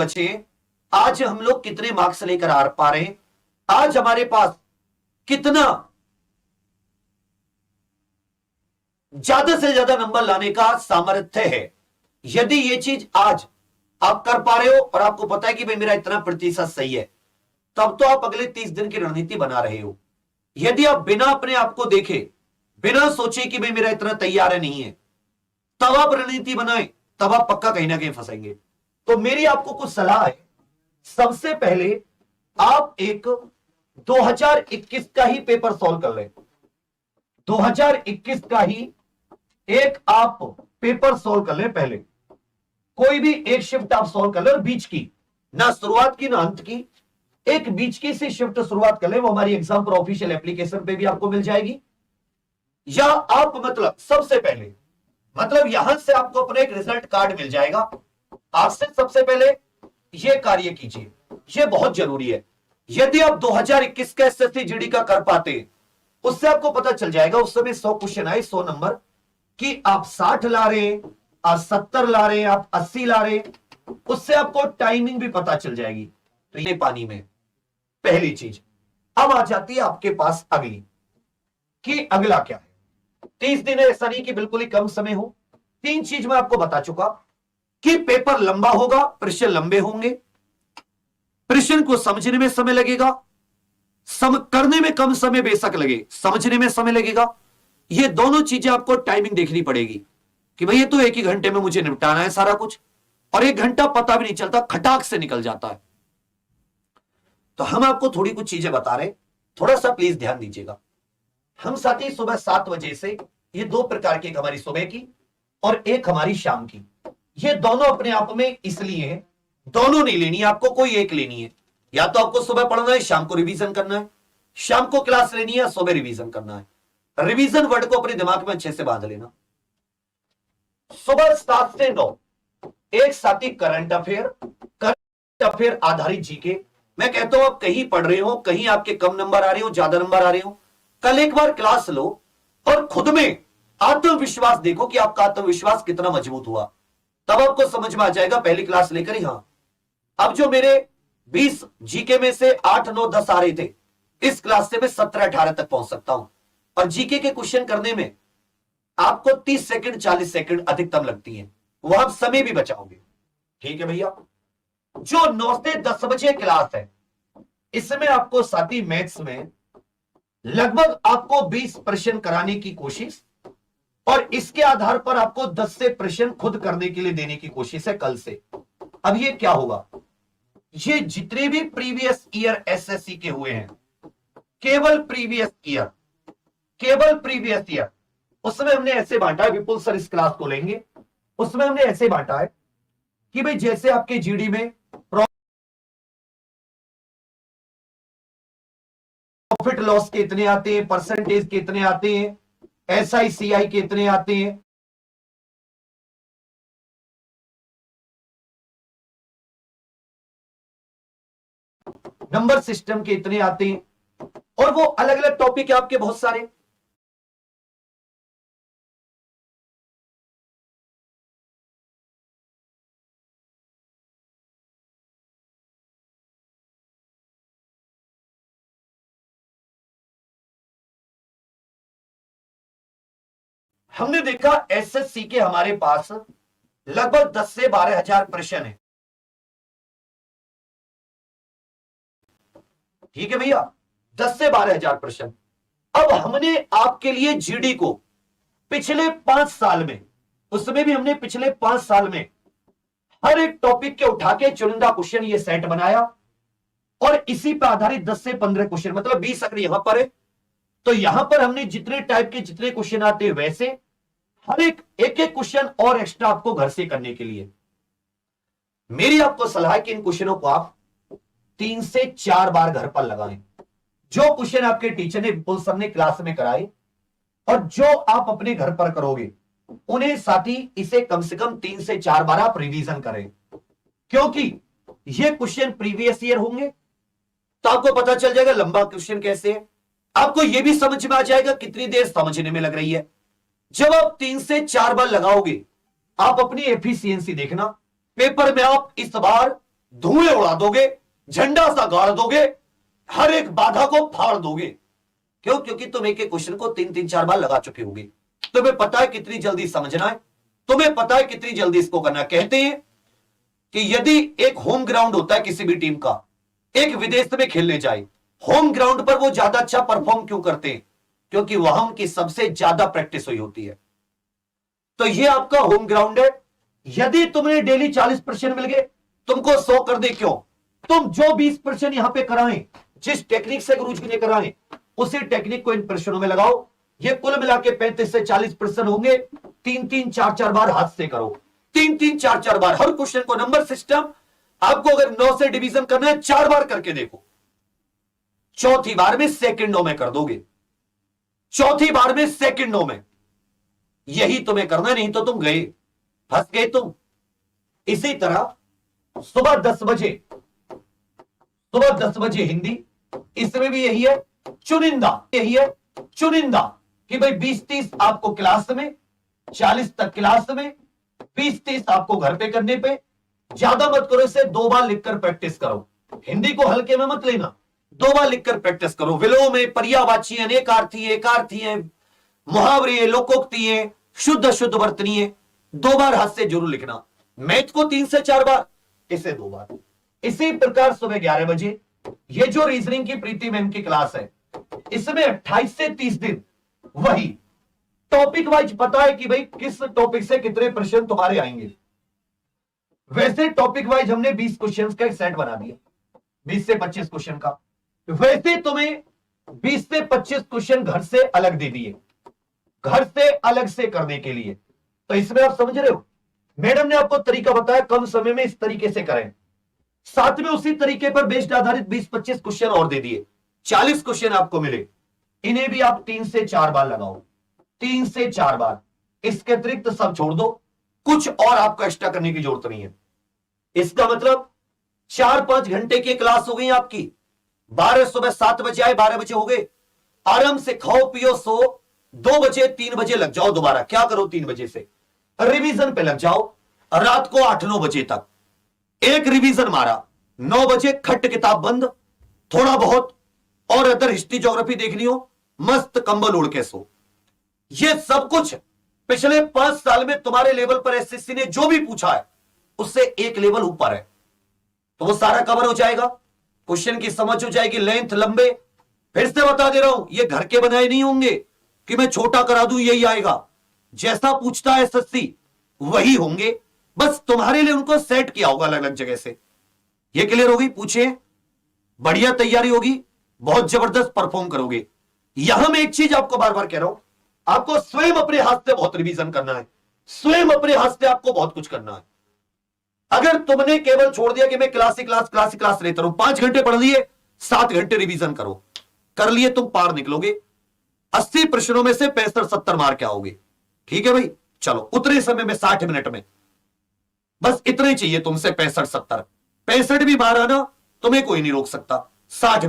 बचे, आज हम लोग कितने मार्क्स लेकर आ पा रहे हैं, आज हमारे पास कितना ज्यादा से ज्यादा नंबर लाने का सामर्थ्य है। यदि ये चीज आज आप कर पा रहे हो और आपको पता है कि भाई मेरा इतना प्रतिशत सही है, तब तो आप अगले 30 दिन की रणनीति बना रहे हो। यदि आप बिना अपने आप को देखे, बिना सोचे कि भाई मेरा इतना तैयार है नहीं है, तब आप रणनीति बनाए, तब आप पक्का कहीं ना कहीं फंसेंगे। तो मेरी आपको कुछ सलाह है। सबसे पहले आप एक 2021 का ही पेपर सॉल्व कर लें। 2021 का ही एक आप पेपर सॉल्व कर लें। पहले कोई भी एक शिफ्ट आप सॉल्व कर लें, और बीच की, ना शुरुआत की ना अंत की, एक बीच की से शिफ्ट शुरुआत कर लें। वो हमारी एग्जाम पर ऑफिशियल एप्लीकेशन पे भी आपको मिल जाएगी। या आप मतलब सबसे पहले मतलब यहां से आपको अपना एक रिजल्ट कार्ड मिल जाएगा। आपसे सबसे पहले यह कार्य कीजिए, यह बहुत जरूरी है। यदि आप 2021 का एसएससी जीडी का कर पाते, उससे आपको पता चल जाएगा, उस समय 100 क्वेश्चन आए, 100 नंबर, कि आप 60 ला रहे हैं, आप 70 ला रहे हैं, आप 80 ला रहे हैं, उससे आपको टाइमिंग भी पता चल जाएगी। तो ये पानी में पहली चीज। अब आ जाती है आपके पास अगली, कि अगला क्या है। 30 दिन है, ऐसा नहीं कि बिल्कुल ही कम समय हो। 3 चीज मैं आपको बता चुका कि पेपर लंबा होगा, प्रश्न लंबे होंगे, प्रश्न को समझने में समय लगेगा, करने में कम समय बेशक लगे, समझने में समय लगेगा। ये दोनों चीजें आपको टाइमिंग देखनी पड़ेगी कि भाई ये तो 1 ही घंटे में मुझे निपटाना है सारा कुछ, और 1 घंटा पता भी नहीं चलता, खटाक से निकल जाता है। तो हम आपको थोड़ी कुछ चीजें बता रहे, थोड़ा सा प्लीज ध्यान दीजिएगा। हम साथी सुबह 7 बजे से, ये 2 प्रकार की, एक हमारी सुबह की और एक हमारी शाम की। ये दोनों अपने आप में इसलिए हैं, दोनों नहीं लेनी है आपको, कोई एक लेनी है। या तो आपको सुबह पढ़ना है, शाम को रिवीजन करना है, शाम को क्लास लेनी है, सुबह रिवीजन करना है। रिवीजन वर्ड को अपने दिमाग में अच्छे से बांध लेना। सुबह 7 से 9 एक साथी करंट अफेयर आधारित जीके। मैं कहता हूं आप कहीं पढ़ रहे हो, कहीं आपके कम नंबर आ रहे हो, ज्यादा नंबर आ रहे हो, कल एक बार क्लास लो और खुद में आत्मविश्वास देखो कि आपका आत्मविश्वास कितना मजबूत हुआ। तब आपको समझ में आ जाएगा पहली क्लास लेकर ही। हां, अब जो मेरे 20 जीके में से 8, 9, 10 आ रहे थे, इस क्लास से मैं 17, 18 तक पहुंच सकता हूं। और जीके के क्वेश्चन करने में आपको 30 सेकंड 40 सेकंड अधिकतम लगती है, वो आप समय भी बचाओगे। ठीक है भैया। जो 9 से 10 बजे क्लास है, इसमें आपको साथी मैथ्स में लगभग आपको 20 प्रश्न कराने की कोशिश, और इसके आधार पर आपको 10 से प्रश्न खुद करने के लिए देने की कोशिश है कल से। अब ये क्या होगा, ये जितने भी प्रीवियस ईयर एसएससी के हुए हैं, केवल प्रीवियस ईयर, उसमें हमने ऐसे बांटा है, विपुल सर इस क्लास को लेंगे, उसमें हमने ऐसे बांटा है कि भाई जैसे आपके जीडी में प्रॉफिट लॉस के इतने आते हैं, परसेंटेज के इतने आते हैं, एसआईसीआई के इतने आते हैं, नंबर सिस्टम के इतने आते हैं, और वो अलग अलग टॉपिक है आपके बहुत सारे। हमने देखा एसएससी के हमारे पास लगभग 10 से 12 हजार प्रश्न है। ठीक है भैया, 10 से 12 हजार प्रश्न। अब हमने आपके लिए जीडी को पिछले 5 साल में, उसमें भी हमने पिछले 5 साल में हर एक टॉपिक के उठा के चुनिंदा क्वेश्चन ये सेट बनाया, और इसी पर आधारित 10 से 15 क्वेश्चन, मतलब 20 अगर यहां पर है तो यहां पर हमने जितने टाइप के जितने क्वेश्चन आते हैं, वैसे हर एक क्वेश्चन और एक्स्ट्रा आपको घर से करने के लिए। मेरी आपको सलाह है कि इन क्वेश्चनों को आप 3 से 4 बार घर पर लगाएं। जो क्वेश्चन आपके टीचर ने, विपुल सर ने क्लास में कराए, और जो आप अपने घर पर करोगे, उन्हें साथी इसे कम से कम 3 से 4 बार आप रिवीजन करें, क्योंकि ये क्वेश्चन प्रीवियस ईयर होंगे। तो आपको पता चल जाएगा लंबा क्वेश्चन कैसे है, आपको यह भी समझ में आ जाएगा कितनी देर समझने में लग रही है। जब आप 3 से 4 बार लगाओगे, आप अपनी एफिशिएंसी देखना, पेपर में आप इस बार धुएं उड़ा दोगे, झंडा सा गाड़ दोगे, हर एक बाधा को फाड़ दोगे। क्यों? क्योंकि तुम एक एक क्वेश्चन को 3-3-4 बार लगा चुके होगे। तुम्हें पता है कितनी जल्दी समझना है, तुम्हें पता है कितनी जल्दी इसको करना है। कहते हैं कि यदि एक होम ग्राउंड होता है किसी भी टीम का, एक विदेश में खेलने जाए, होम ग्राउंड पर वो ज्यादा अच्छा परफॉर्म क्यों करते हैं? क्योंकि वहां उनकी सबसे ज्यादा प्रैक्टिस हुई होती है। तो ये आपका होम ग्राउंड है। यदि तुम्हें डेली 40% मिल गए, तुमको 100 कर दे, क्यों? तुम जो 20% यहां पे कराएं, जिस टेक्निक से गुरुजी ने कराएं, उसी टेक्निक को इन प्रश्नों में लगाओ। ये कुल मिला के 35 से 40% होंगे। 3-3, 4-4 बार हाथ से करो, 3-3, 4-4 बार हर क्वेश्चन को। नंबर सिस्टम आपको अगर 9 से डिवीजन करना है, 4 बार करके देखो, चौथी बार में सेकंडों में कर दोगे, चौथी बार में सेकंडों में। यही तुम्हें करना, नहीं तो तुम गए, फंस गए तुम। इसी तरह सुबह 10 बजे, सुबह 10 बजे हिंदी, इसमें भी यही है चुनिंदा, यही है चुनिंदा कि भाई 20-30 आपको क्लास में, 40 तक क्लास में, 20-30 आपको घर पे करने पे। ज्यादा मत करो, इसे 2 बार लिखकर प्रैक्टिस करो। हिंदी को हल्के में मत लेना, 2 बार लिखकर प्रैक्टिस करो। विलोम है, पर्यायवाची है, अनेकार्थी है, एकार्थी है, मुहावरे है, लोकोक्ति है, शुद्ध अशुद्ध वर्तनी है। 2 बार हाथ से जरूर लिखना। मैथ को 3 से 4 बार, इसे 2 बार। इसी प्रकार सुबह 11 बजे ये जो रीजनिंग की प्रीति मैम की क्लास है, इसमें 28 से 30 दिन वही टॉपिक वाइज पता है कि भाई किस टॉपिक से कितने प्रश्न तुम्हारे आएंगे। वैसे टॉपिक वाइज हमने 20 क्वेश्चंस का एक सेट बना दिया, 20 से 25 क्वेश्चन का। वैसे तुम्हें 20 से 25 क्वेश्चन घर से अलग दे दिए, घर से अलग से करने के लिए। तो इसमें आप समझ रहे हो, मैडम ने आपको तरीका बताया, कम समय में इस तरीके से करें। साथ में उसी तरीके पर बेस्ड आधारित 20-25 क्वेश्चन और दे दिए, 40 क्वेश्चन आपको मिले। इन्हें भी आप 3 से 4 बार लगाओ, 3 से 4 बार। इसके अतिरिक्त सब छोड़ दो, कुछ और आपको एक्स्ट्रा करने की जरूरत नहीं है। इसका मतलब 4-5 घंटे की क्लास हो गई आपकी। 12 सुबह 7 बजे आए, 12 बजे हो गए। आराम से खाओ पियो सो, 2 बजे 3 बजे लग जाओ दोबारा। क्या करो? 3 बजे से रिवीजन पे लग जाओ, रात को 8-9 बजे तक एक रिवीजन मारा, 9 बजे खट किताब बंद, थोड़ा बहुत और अदर हिस्ट्री ज्योग्राफी देखनी हो, मस्त कंबल ओढ़ के सो। ये सब कुछ पिछले 5 साल में तुम्हारे लेवल पर एसएससी ने जो भी पूछा है उससे एक लेवल ऊपर है, तो वो सारा कवर हो जाएगा। क्वेश्चन की समझ हो जाएगी, लेंथ लंबे। फिर से बता दे रहा हूं, ये घर के बनाए नहीं होंगे कि मैं छोटा करा दूं यही आएगा। जैसा पूछता है एसएससी वही होंगे, बस तुम्हारे लिए उनको सेट किया होगा अलग अलग जगह से। ये क्लियर होगी? पूछे, बढ़िया तैयारी होगी, बहुत जबरदस्त परफॉर्म करोगे। यहां मैं एक चीज आपको बार बार कह रहा हूं, आपको स्वयं अपने हाथ से बहुत रिवीजन करना है, स्वयं अपने हाथ से आपको बहुत कुछ करना है। अगर तुमने केवल छोड़ दिया कि मैं क्लासिक क्लास लेता हूं, 5 घंटे पढ़ लिए, 7 घंटे रिवीजन करो, कर लिए, तुम पार निकलोगे। 80 प्रश्नों में से 65-70 मार्क आओगे। ठीक है भाई, चलो उतने समय में 60 मिनट में बस इतने चाहिए तुमसे, 65-70। 65 भी मारा ना, तुम्हें कोई नहीं रोक सकता। 60